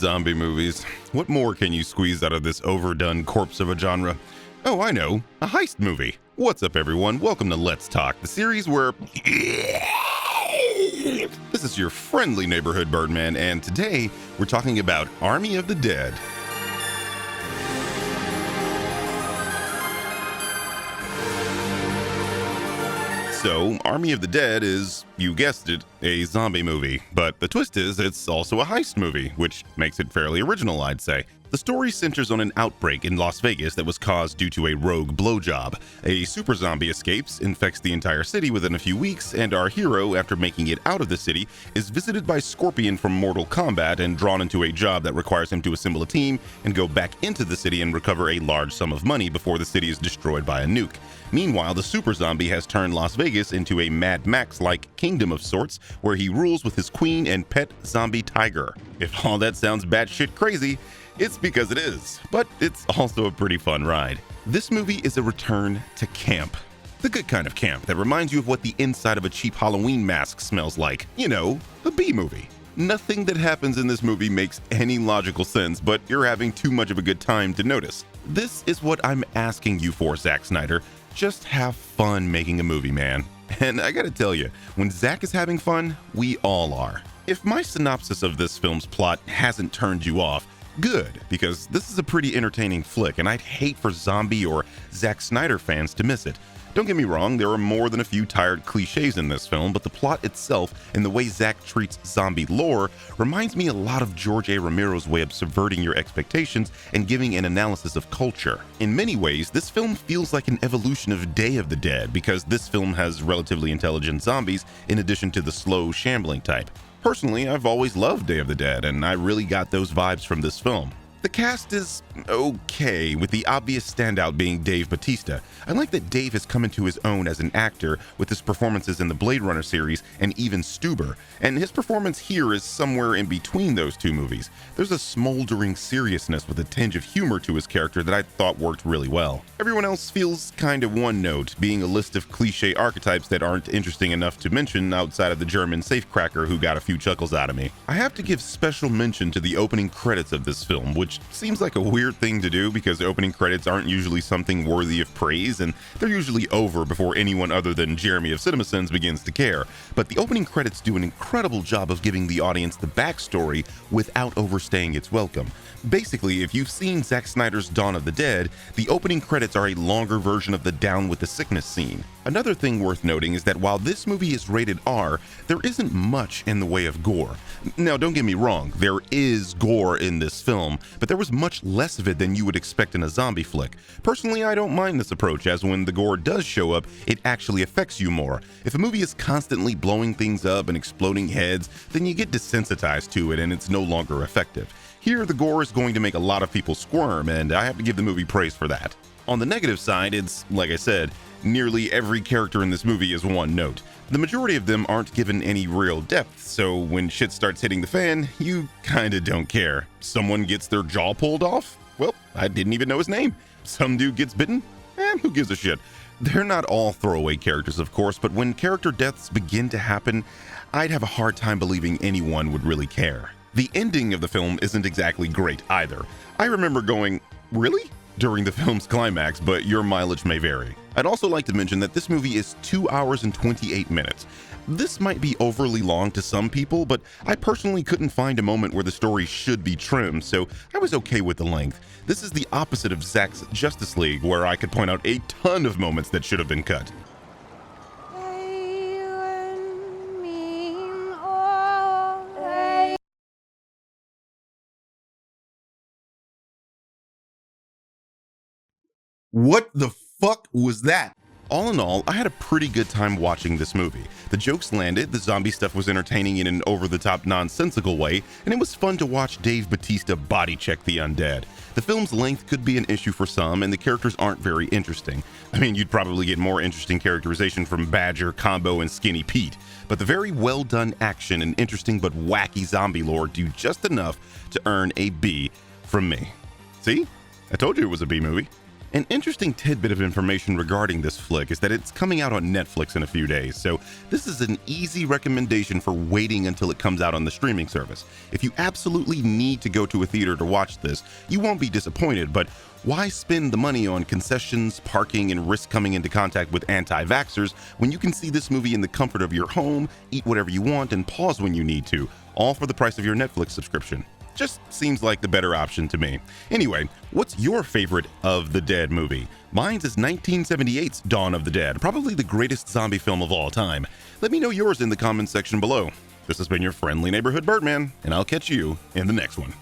zombie movies. What more can you squeeze out of this overdone corpse of a genre? Oh, I know, a heist movie. What's up, everyone? Welcome to Let's Talk, the series where... This is your friendly neighborhood Birdman, and today we're talking about Army of the Dead. So, Army of the Dead is, you guessed it, a zombie movie. But the twist is, it's also a heist movie, which makes it fairly original, I'd say. The story centers on an outbreak in Las Vegas that was caused due to a rogue blowjob. A super zombie escapes, infects the entire city within a few weeks, and our hero, after making it out of the city, is visited by Scorpion from Mortal Kombat and drawn into a job that requires him to assemble a team and go back into the city and recover a large sum of money before the city is destroyed by a nuke. Meanwhile, the super zombie has turned Las Vegas into a Mad Max-like kingdom of sorts, where he rules with his queen and pet zombie tiger. If all that sounds batshit crazy, it's because it is, but it's also a pretty fun ride. This movie is a return to camp. The good kind of camp that reminds you of what the inside of a cheap Halloween mask smells like. You know, a B-movie. Nothing that happens in this movie makes any logical sense, but you're having too much of a good time to notice. This is what I'm asking you for, Zack Snyder. Just have fun making a movie, man. And I gotta tell you, when Zack is having fun, we all are. If my synopsis of this film's plot hasn't turned you off, good, because this is a pretty entertaining flick, and I'd hate for zombie or Zack Snyder fans to miss it. Don't get me wrong, there are more than a few tired cliches in this film, but the plot itself and the way Zack treats zombie lore reminds me a lot of George A. Romero's way of subverting your expectations and giving an analysis of culture. In many ways, this film feels like an evolution of Day of the Dead, because this film has relatively intelligent zombies in addition to the slow, shambling type. Personally, I've always loved Day of the Dead, and I really got those vibes from this film. The cast is okay, with the obvious standout being Dave Bautista. I like that Dave has come into his own as an actor with his performances in the Blade Runner series and even Stuber, and his performance here is somewhere in between those two movies. There's a smoldering seriousness with a tinge of humor to his character that I thought worked really well. Everyone else feels kind of one note, being a list of cliche archetypes that aren't interesting enough to mention outside of the German safecracker who got a few chuckles out of me. I have to give special mention to the opening credits of this film, which seems like a weird thing to do because opening credits aren't usually something worthy of praise, and they're usually over before anyone other than Jeremy of CinemaSins begins to care. But the opening credits do an incredible job of giving the audience the backstory without overstaying its welcome. Basically, if you've seen Zack Snyder's Dawn of the Dead, the opening credits are a longer version of the Down with the Sickness scene. Another thing worth noting is that while this movie is rated R, there isn't much in the way of gore. Now, don't get me wrong, there is gore in this film, but there was much less of it than you would expect in a zombie flick. Personally, I don't mind this approach, as when the gore does show up, it actually affects you more. If a movie is constantly blowing things up and exploding heads, then you get desensitized to it and it's no longer effective. Here, the gore is going to make a lot of people squirm, and I have to give the movie praise for that. On the negative side, it's, like I said, nearly every character in this movie is one note. The majority of them aren't given any real depth, so when shit starts hitting the fan, you kinda don't care. Someone gets their jaw pulled off? Well, I didn't even know his name. Some dude gets bitten? Who gives a shit? They're not all throwaway characters, of course, but when character deaths begin to happen, I'd have a hard time believing anyone would really care. The ending of the film isn't exactly great either. I remember going, really? During the film's climax, but your mileage may vary. I'd also like to mention that this movie is 2 hours and 28 minutes. This might be overly long to some people, but I personally couldn't find a moment where the story should be trimmed, so I was okay with the length. This is the opposite of Zack's Justice League, where I could point out a ton of moments that should have been cut. What the fuck was that? All in all, I had a pretty good time watching this movie. The jokes landed, the zombie stuff was entertaining in an over-the-top nonsensical way, and it was fun to watch Dave Bautista body check the undead. The film's length could be an issue for some, and the characters aren't very interesting. I mean, you'd probably get more interesting characterization from Badger, Combo, and Skinny Pete. But the very well-done action and interesting but wacky zombie lore do just enough to earn a B from me. See? I told you it was a B movie. An interesting tidbit of information regarding this flick is that it's coming out on Netflix in a few days, so this is an easy recommendation for waiting until it comes out on the streaming service. If you absolutely need to go to a theater to watch this, you won't be disappointed, but why spend the money on concessions, parking, and risk coming into contact with anti-vaxxers when you can see this movie in the comfort of your home, eat whatever you want, and pause when you need to, all for the price of your Netflix subscription? Just seems like the better option to me. Anyway, what's your favorite of the Dead movie? Mine's is 1978's Dawn of the Dead, probably the greatest zombie film of all time. Let me know yours in the comments section below. This has been your friendly neighborhood Birdman, and I'll catch you in the next one.